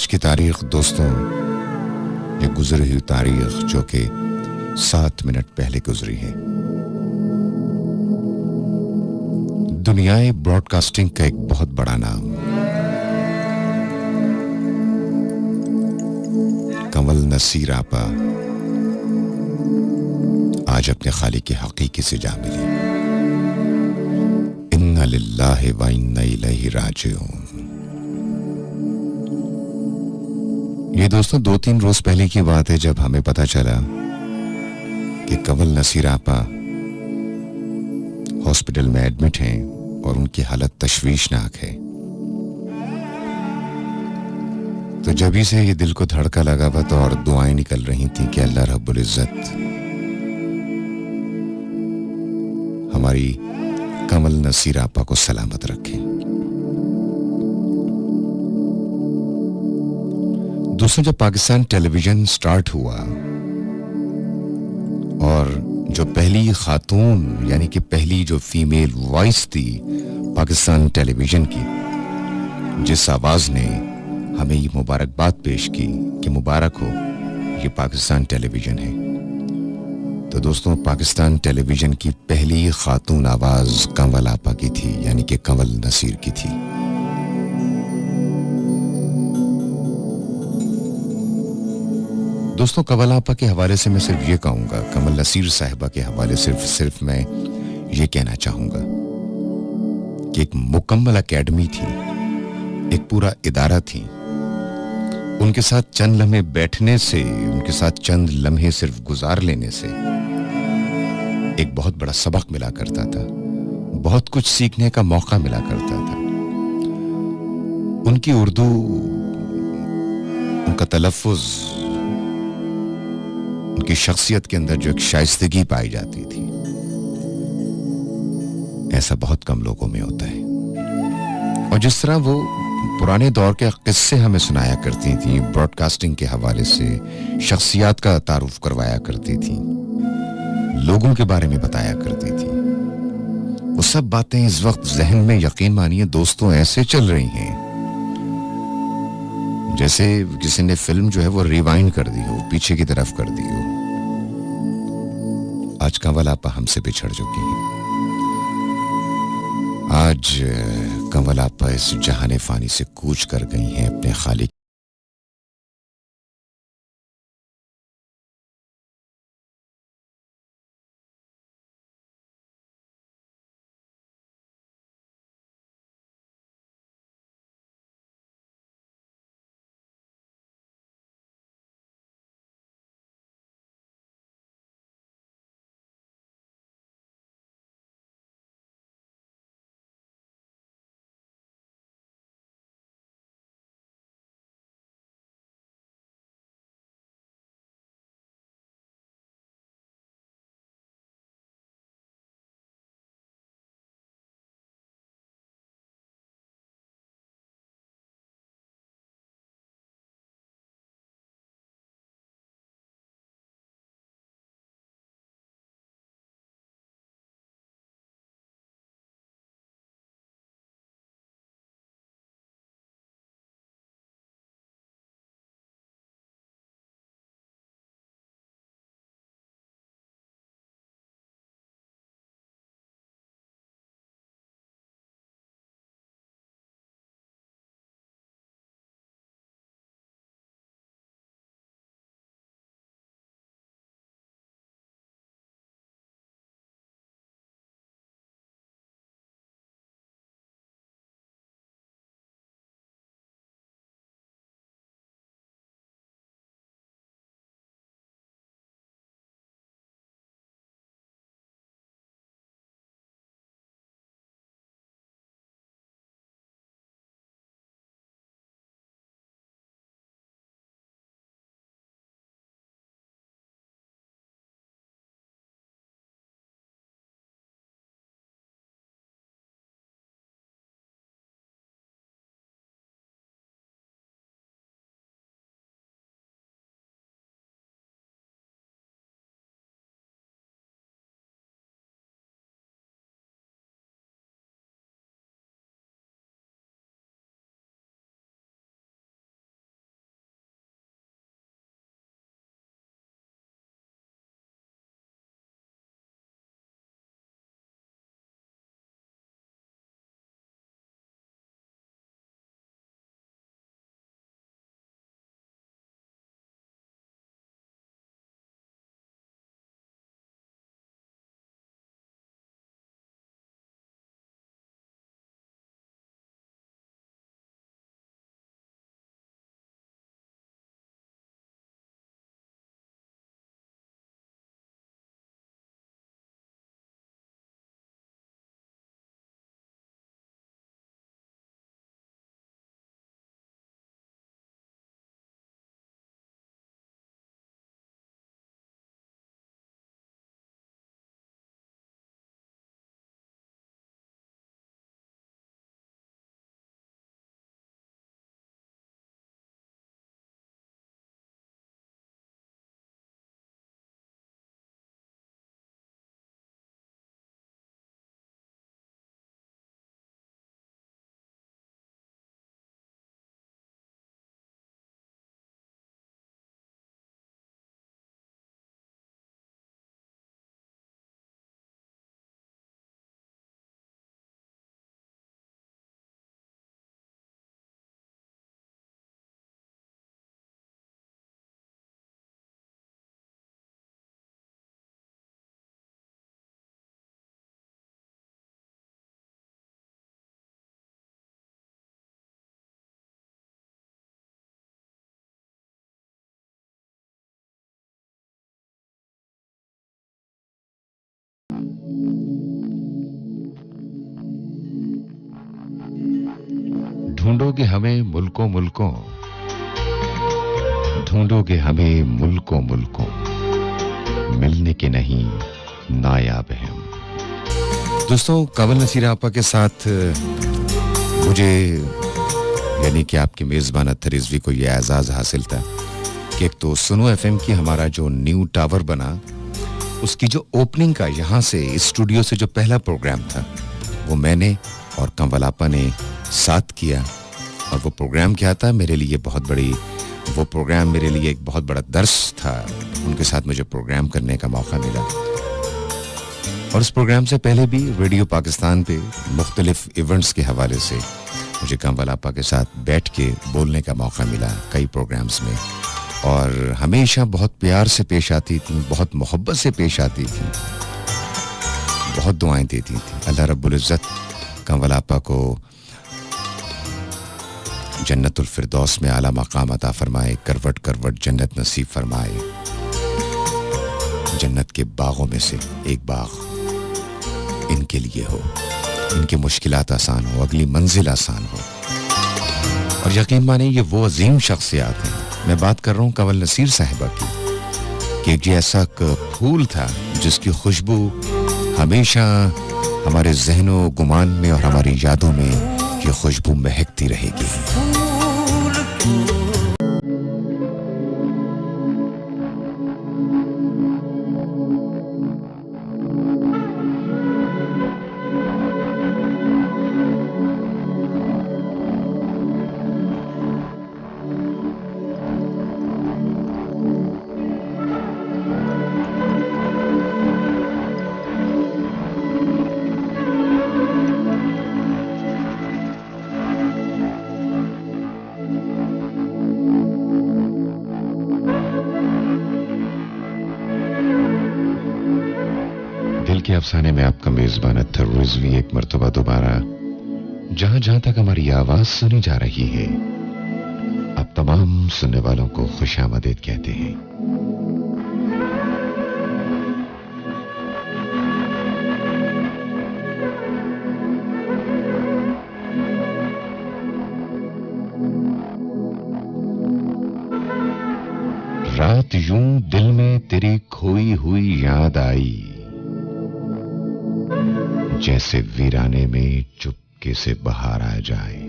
आज की तारीख दोस्तों, ये गुजरी हुई तारीख जो कि 7 मिनट पहले गुजरी है। दुनियाए ब्रॉडकास्टिंग का एक बहुत बड़ा नाम कंवल नसीर आपा आज अपने खालिक के हकीकी से जा मिली। इन्ना लिल्लाहि व इन्ना इलैहि राजिऊन। ये दोस्तों 2-3 रोज पहले की बात है जब हमें पता चला कि कंवल नसीर आपा हॉस्पिटल में एडमिट हैं और उनकी हालत तशवीशनाक है। तो जब ही से ये दिल को धड़का लगा हुआ तो और दुआएं निकल रही थी कि अल्लाह रब्बुल इज्जत हमारी कंवल नसीर आपा को सलामत रखे। दोस्तों, जब पाकिस्तान टेलीविजन स्टार्ट हुआ और जो पहली खातून यानी कि पहली जो फीमेल वॉइस थी पाकिस्तान टेलीविजन की, जिस आवाज ने हमें ये मुबारकबाद पेश की कि मुबारक हो, ये पाकिस्तान टेलीविजन है। तो दोस्तों, पाकिस्तान टेलीविजन की पहली खातून आवाज कंवल आपा की थी, यानी कि कंवल नसीर की थी। दोस्तों, कंवल आपा के हवाले से मैं सिर्फ ये कहूंगा, कंवल नसीर साहिबा के हवाले सिर्फ मैं ये कहना चाहूंगा कि एक मुकम्मल एकेडमी थी, एक पूरा इदारा थी। उनके साथ चंद लम्हे बैठने से, उनके साथ चंद लम्हे सिर्फ गुजार लेने से एक बहुत बड़ा सबक मिला करता था, बहुत कुछ सीखने का मौका मिला करता था। उनकी उर्दू, उनका तलफ़ुज़, उनकी शख्सियत के अंदर जो एक शाइस्तगी पाई जाती थी, ऐसा बहुत कम लोगों में होता है। और जिस तरह वो पुराने दौर के किस्से हमें सुनाया करती थी, ब्रॉडकास्टिंग के हवाले से शख्सियत का तारुफ करवाया करती थी, लोगों के बारे में बताया करती थी, वो सब बातें इस वक्त जहन में, यकीन मानिए दोस्तों, ऐसे चल रही हैं जैसे किसी ने फिल्म जो है वो रिवाइंड कर दी हो, पीछे की तरफ कर दी हो। आज कंवल आपा हमसे बिछड़ चुकी हैं। आज कंवल आपा इस जहाने फानी से कूच कर गई हैं अपने खालिक ढूंढोगे हमें मुल्कों मुल्कों, ढूंढोगे हमें मुल्कों मुल्कों, मिलने के नहीं नायाब हैं हम। दोस्तों, कंवल नसीर आपा के साथ मुझे यानी कि आपकी मेजबान अत्तर रिजवी को यह एजाज हासिल था कि एक तो सुनो एफएम की हमारा जो न्यू टावर बना, उसकी जो ओपनिंग का यहाँ से इस स्टूडियो से जो पहला प्रोग्राम था वो मैंने और कंवल आपा ने साथ किया। और वो प्रोग्राम क्या था, मेरे लिए बहुत बड़ी, वो प्रोग्राम मेरे लिए एक बहुत बड़ा दर्स था। उनके साथ मुझे प्रोग्राम करने का मौका मिला। और इस प्रोग्राम से पहले भी रेडियो पाकिस्तान पे मुख्तलिफ इवेंट्स के हवाले से मुझे कंवल आपा के साथ बैठ के बोलने का मौका मिला कई प्रोग्राम्स में। और हमेशा बहुत प्यार से पेश आती थी, बहुत मोहब्बत से पेश आती थी, बहुत दुआएं देती थी। अल्लाह रब्बुल इज़्ज़त कंवल आपा को जन्नतुल फिरदौस में आला मकाम अता फरमाए, करवट करवट जन्नत नसीब फरमाए। जन्नत के बागों में से एक बाग इनके लिए हो, इनकी मुश्किलात आसान हो, अगली मंजिल आसान हो। और यकीन माने ये वो अजीम शख्सियत हैं। मैं बात कर रहा हूँ कंवल नसीर साहिबा की, कि एक ऐसा फूल था जिसकी खुशबू हमेशा हमारे ज़हनो गुमान में और हमारी यादों में ये खुशबू महकती रहेगी। अफसाने में आपका मेजबान अत्तर रिजवी एक मर्तबा दोबारा जहां जहां तक हमारी आवाज सुनी जा रही है, आप तमाम सुनने वालों को खुशामदीद कहते हैं। रात यूं दिल में तेरी खोई हुई याद आई, जैसे वीराने में चुपके से बहार आ जाए,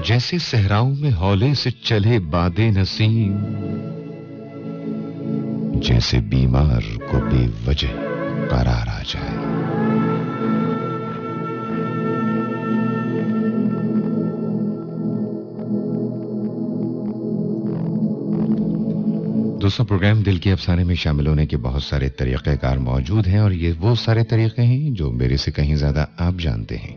जैसे सहराओं में हौले से चले बादे नसीम, जैसे बीमार को बेवजह करार आ जाए। दोस्तों, प्रोग्राम दिल के अफसाने में शामिल होने के बहुत सारे तरीक़ेकार मौजूद हैं और ये वो सारे तरीक़े हैं जो मेरे से कहीं ज्यादा आप जानते हैं।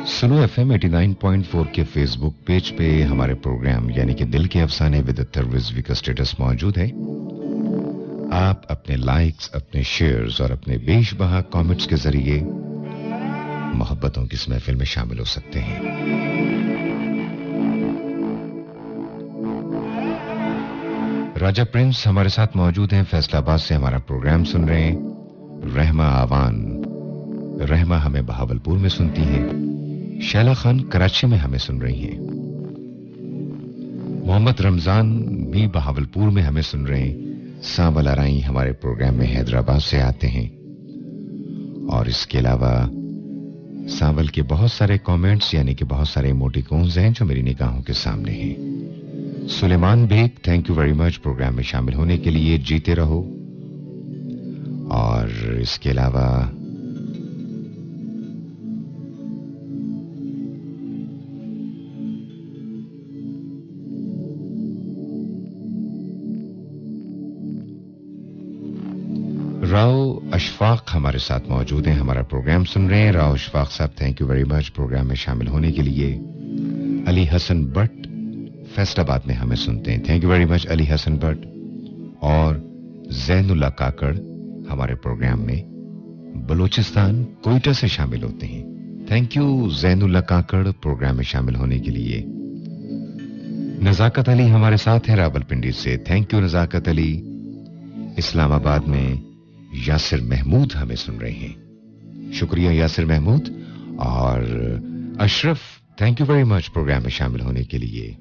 सुनो एफएम 89.4 के फेसबुक पेज पे हमारे प्रोग्राम यानी कि दिल के अफसाने विद अत्तर रिजवी का स्टेटस मौजूद है। आप अपने लाइक्स, अपने शेयर्स और अपने बेशबहा कमेंट्स के जरिए मोहब्बतों की इस महफिल में शामिल हो सकते हैं। राजा प्रिंस हमारे साथ मौजूद हैं, फैसलाबाद से हमारा प्रोग्राम सुन रहे हैं। रहमा आवान, रहमा हमें बहावलपुर में सुनती हैं। शैला खान कराची में हमें सुन रही हैं। मोहम्मद रमजान भी बहावलपुर में हमें सुन रहे हैं। सांवल आराई हमारे प्रोग्राम में हैदराबाद से आते हैं। और इसके अलावा सांवल के बहुत सारे कमेंट्स यानी कि बहुत सारे इमोटिकॉन्स हैं जो मेरी निगाहों के सामने हैं। Suleman Baig, thank you very much programme में शामिल होने के लिए, जीते रहो। और इसके अलावा राव अशफाक हमारे साथ मौजूद हैं, हमारा प्रोग्राम सुन रहे हैं। Rao Ashfaq sahab, thank you very much programme में शामिल होने के लिए। अली हसन भट्ट फैसलाबाद में हमें सुनते हैं, thank you very much Ali Hassan Bhatt. और जैनुल्ला काकड़ हमारे प्रोग्राम में बलूचिस्तान कोयटा से शामिल होते हैं, थैंक यू जैनुल्ला काकड़ प्रोग्राम में शामिल होने के लिए। नजाकत अली हमारे साथ है रावलपिंडी से। Thank you Nazakat Ali. इस्लामाबाद में यासिर महमूद हमें सुन रहे हैं। शुक्रिया यासिर महमूद। और Ashraf, thank you very much programme में शामिल होने के लिए।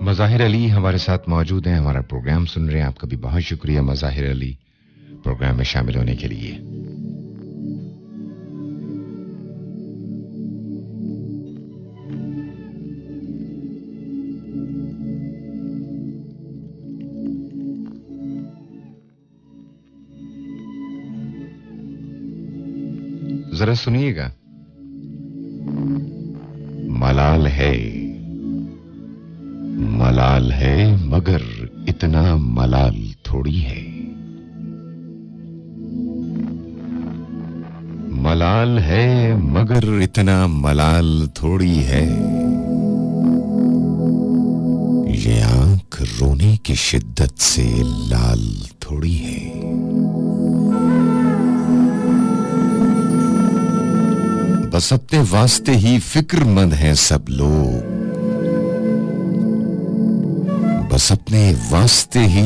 मज़ाहिर अली हमारे साथ मौजूद हैं, हमारा प्रोग्राम सुन रहे हैं। आपका भी बहुत शुक्रिया मज़ाहिर अली प्रोग्राम में शामिल होने के लिए। जरा सुनिएगा। मलाल है मगर इतना मलाल थोड़ी है। मलाल है मगर इतना मलाल थोड़ी है। ये आंख रोने की शिद्दत से लाल थोड़ी है। बस अपने वास्ते ही फिक्रमंद हैं सब लोग। बस अपने वास्ते ही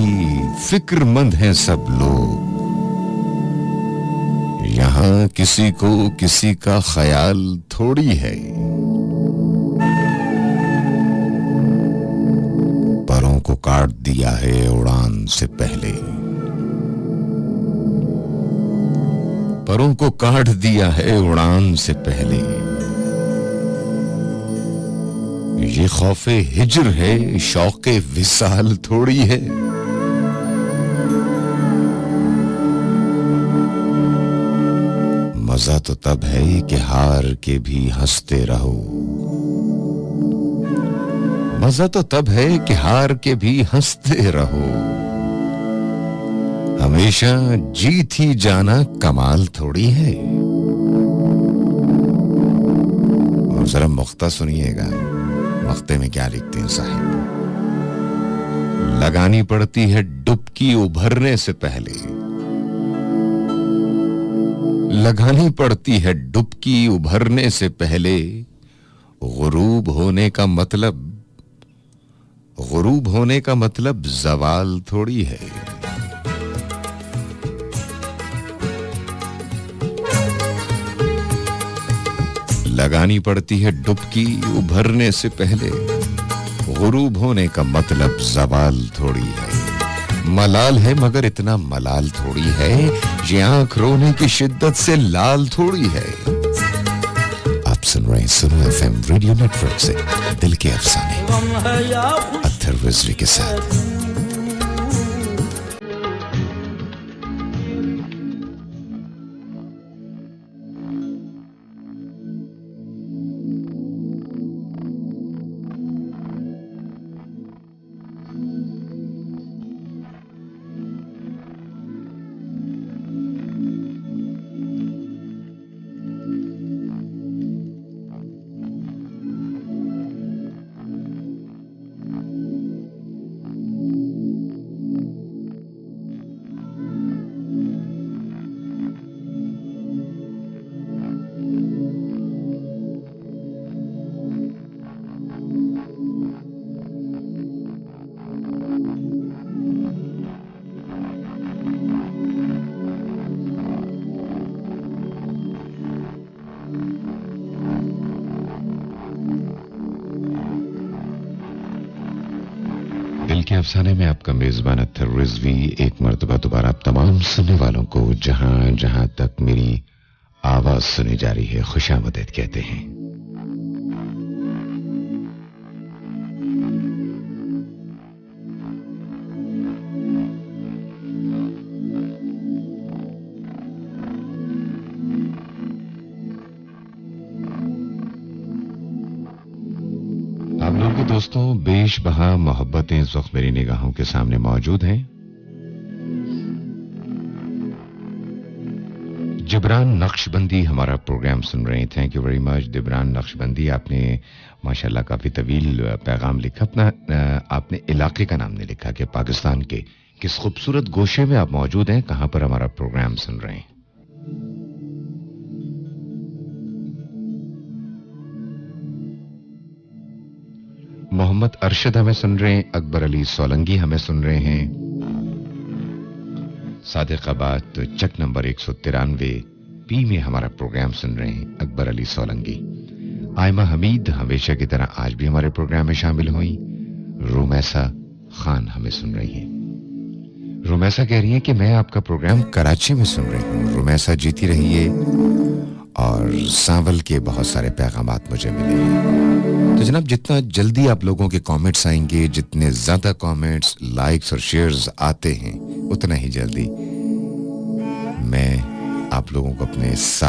फिक्रमंद हैं सब लोग। यहां किसी को किसी का ख्याल थोड़ी है। परों को काट दिया है उड़ान से पहले। परों को काट दिया है उड़ान से पहले। ये खौफे हिज्र है, शौके विसाल थोड़ी है। मजा तो तब है कि हार के भी हंसते रहो। मजा तो तब है कि हार के भी हंसते रहो। हमेशा जीत ही जाना कमाल थोड़ी है। और जरा मुख्ता सुनिएगा, मख्ते में क्या लिखते हैं साहिब। लगानी पड़ती है डुबकी उभरने से पहले। लगानी पड़ती है डुबकी उभरने से पहले। गुरूब होने का मतलब जवाल थोड़ी है। लगानी पड़ती है डुबकी उभरने से पहले। गुरूब होने का मतलब जवाल थोड़ी है। मलाल है मगर इतना मलाल थोड़ी है। ये आंख रोने की शिद्दत से लाल थोड़ी है। आप सुन रहे हैं सुनो एफएम रेडियो नेटवर्क से दिल के अफसाने अत्तर रिजवी के साथ। दिल के अफसाने में आपका मेजबान अत्तर रिजवी एक मर्तबा दोबारा आप तमाम सुनने वालों को जहां जहां तक मेरी आवाज सुनी जा रही है खुशामदीद कहते हैं। दोस्तों, बेशबहा मोहब्बतें इस वक्त मेरी निगाहों के सामने मौजूद हैं। जिब्रान नक्शबंदी हमारा प्रोग्राम सुन रहे हैं। Thank you very much Jibran Naqshbandi. आपने माशाल्लाह काफी तवील पैगाम लिखा। अपना आपने इलाके का नाम नहीं लिखा कि पाकिस्तान के किस खूबसूरत गोशे में आप मौजूद हैं, कहां पर हमारा प्रोग्राम सुन रहे हैं। मोहम्मद अरशद हमें सुन रहे हैं, अकबर अली सोलंकी हमें सुन रहे हैं, सादिकाबाद चक नंबर 193 पी में हमारा प्रोग्राम सुन रहे हैं अकबर अली सोलंकी। आयमा हमीद हमेशा की तरह आज भी हमारे प्रोग्राम में शामिल हुई। रुमैसा खान हमें सुन रही हैं। रुमैसा कह रही हैं कि मैं आपका प्रोग्राम कराची में सुन रही हूँ। रुमैसा जीती रहिए और सांवल के बहुत सारे पैगामात मुझे मिले हैं। तो जनाब, जितना जल्दी आप लोगों के कमेंट्स आएंगे, जितने ज्यादा कमेंट्स, लाइक्स और शेयर्स आते हैं, उतना ही जल्दी मैं आप लोगों को अपने साथ